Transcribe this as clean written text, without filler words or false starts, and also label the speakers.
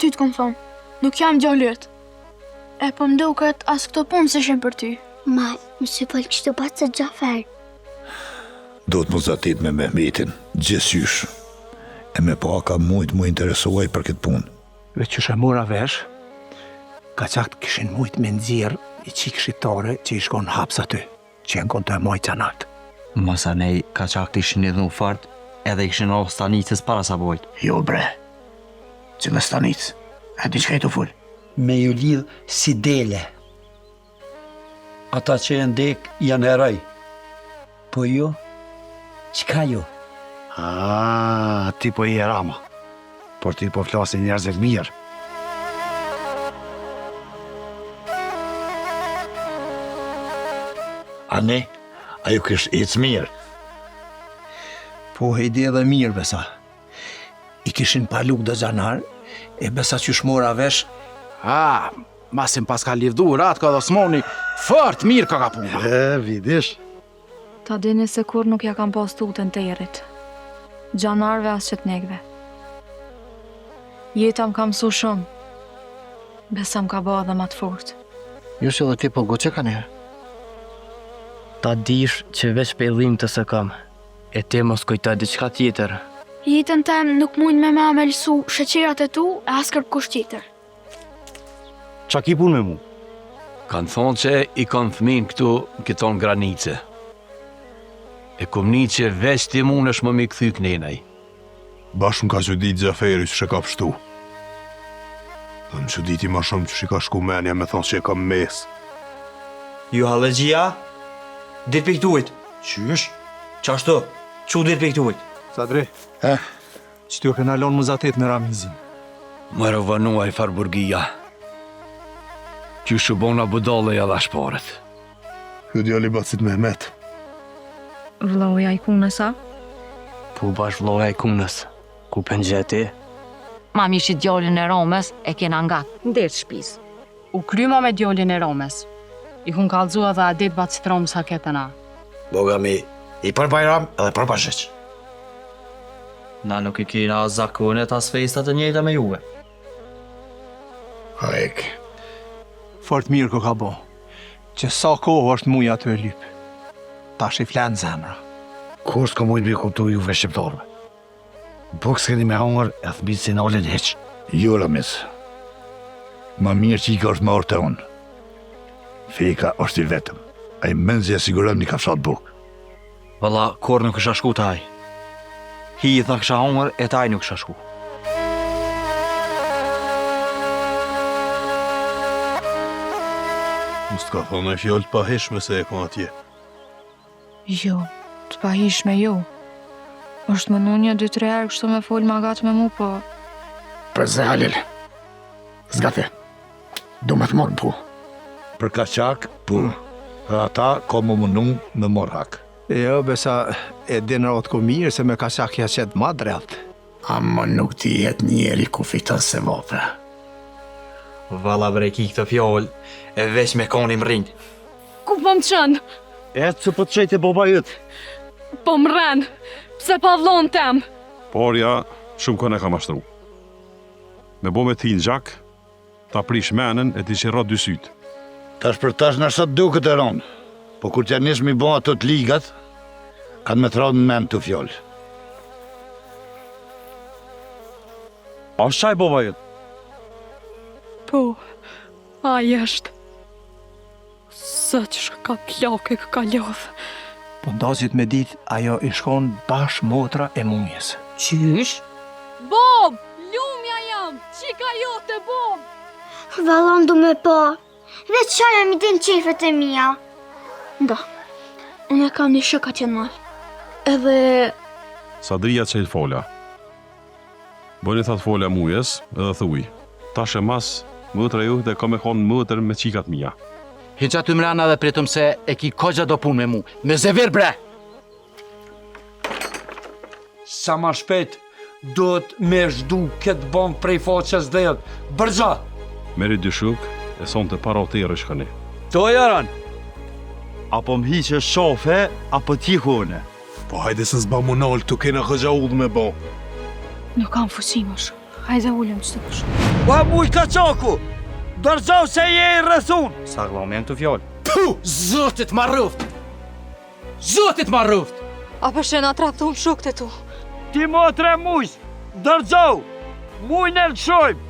Speaker 1: ty të kom thonë. Nuk jam gjallët. E po mduket as këto punë se shem për ty.
Speaker 2: Ma, më se fol kështu pas se Gjafer.
Speaker 3: Do të më zatit me Mehmetin, gjithësysh. E me pa ka mujtë më interesuaj për këtë punë.
Speaker 4: Veç që shemura vesh, ka qakt kishin mujtë me nxjerr i qik shqiptare që i shkon haps aty, që janë konë të mojtë canat.
Speaker 5: Masanej ka qakt ishin edhe në fart, edhe ishin o stanicës para sa bojt.
Speaker 6: Jo bre, cila stanicë, e di që ka i të full.
Speaker 7: Me ju lidh si dele. Ata që e ndek janë heroj. Po jo, qka jo?
Speaker 6: Ti po i e rama, por ti po flasin njerëzit mirë.
Speaker 3: A ne, ajo kështë ecë mirë.
Speaker 4: Po hejdi edhe mirë besa. I kishin paluk dhe gjanar, e besa që shmora vesh.
Speaker 6: Masim pas ka livdur, atë ka dhe Osmoni, fort mirë ka puna.
Speaker 8: Vidish.
Speaker 9: Ta dini se kur nuk ja kam pas tutën të erit. Gjanarve as që t'negve. Jeta më ka mësu shumë. Besa më ka ba dhe ma të fort.
Speaker 8: Jo që dhe ti po goqe ka njerë.
Speaker 5: Ta dish që veç pellim të së kam, e ti mos kujtoj diçka tjetër.
Speaker 1: Jetën tem nuk mund me amelsu sheqerat e tu e as kërkush tjetër.
Speaker 6: Qa ki pun me mu?
Speaker 10: Kanë thonë që i kanë fëmin këtu në këton granice. E kom një që veç ti mund është më mi këthy kënenaj.
Speaker 8: Bashkë më ka që ditë Gjaferi që ka pështu. Dhe në që diti ma shumë që ka shku menja me thonë që e kam mes.
Speaker 5: Ju halegjia, dit për këtuit.
Speaker 6: Qysh?
Speaker 5: Qashtu, që dit për këtuit?
Speaker 4: Sadri, që t'ju këna lonë më zatet me Ramizin.
Speaker 10: Më rëvanuaj Farburgia. Që shubona budale e dhe shparet.
Speaker 8: Kjo djali bacit Mehmet.
Speaker 9: Vloja i kunës, a?
Speaker 5: Po bash vloja i kunës, ku pëngjeti?
Speaker 11: Ma mishi djallin e Romës e kena nga ndetë shpis.
Speaker 12: U kryma me djallin e Romës. I hun kalzua dhe adit bacit Romës haketëna.
Speaker 6: Boga mi, i për Bajram edhe për Bashiq.
Speaker 5: Na nuk i kina zakonet as fejstat e njëjta me juve.
Speaker 6: Hajk.
Speaker 4: Fort mirë ko ka bo, që sa kohë është muja të e lypë. Ta shi flenë zemra.
Speaker 6: Kur s'ka mujtë me kuptu juve shqiptarve? Buk s'keni me hongër e thbitë si nalin heq.
Speaker 3: Jo, Ramis. Ma mirë që i ka është marrë të unë. Feka është i vetëm. A i menzi e sigurëm një kafshat buk.
Speaker 5: Valla, kur nuk është shku taj. Hi i tha kësha hongër e taj nuk është shku.
Speaker 8: Must ka thonë e fjallë pahishme se e ka atje.
Speaker 9: Jo, të pahishme jo. është më nunja 2-3 herë kështu me fol ma gatë me mu, po...
Speaker 6: Për se Halil, zgate, du me të morë në pu.
Speaker 3: Për ka qak, pu. Dhe ata ka më mundun me morë hak.
Speaker 4: Jo, besa e dinë rotë ku mirë se me ka qak ja qetë ma drept.
Speaker 6: Ama nuk ti jetë njeri ku fitan se vape.
Speaker 5: Valla bre ki këtë fjoll, e veç me konim rinjë.
Speaker 12: Ku po më qënë?
Speaker 7: E që po të qejtë e boba jëtë.
Speaker 12: Po më rrenë, pse pa vlonë tem?
Speaker 8: Porja, shumë këne ka mashtru. Me bo me ti në gjak, ta prish menën e ti që ra dy sytë.
Speaker 3: Tash për tash në sot duke të ronë, po kur t'ja njës mi bo ato të ligat, kanë me të ronë në men të fjollë.
Speaker 7: A është qaj boba jëtë?
Speaker 12: Po, aja është. Sa që shka plake ka lodhë.
Speaker 4: Po ndazit me dit, ajo i shkon bash motra e mumjes.
Speaker 11: Qysh?
Speaker 12: Bob! Lumja jam! Qika jote, Bob!
Speaker 2: Vallon du me po. Dhe qaja mi din qefet e mija.
Speaker 1: Da, unë e kam një shëka që në malë. Edhe...
Speaker 8: Sadria që i folja. Bëni thatë folja mujes edhe thuj. Tash e mas, mëtra ju dhe ka me konë mëtër me qikat mija.
Speaker 6: Hiqa të mrena dhe pritëm se e ki kogja do pun me mu. Me zevir bre!
Speaker 7: Sa ma shpet, do të me zhdu këtë bombë prej faqës dhe jetë. Bërgja!
Speaker 8: Meri dy shuk, e son të para o të jërë shkani.
Speaker 7: To jaran! Apo më hiqë shofe, apo ti hone.
Speaker 8: Po hajde se s'ba mu nalë, tu kena këgja udhë me bo.
Speaker 9: Nuk kam fuqimosh.
Speaker 1: Hajde ullëm që të kush.
Speaker 7: Ua muj kaçaku! Dërgjau se je i rrethun!
Speaker 5: Sa gëllom janë të fjallë.
Speaker 10: Puh, zotit ma ruft! Zotit ma ruft!
Speaker 9: A përshena traftu më shuk të tu.
Speaker 7: Ti motre mujs! Dërgjau! Muj në lëshojmë!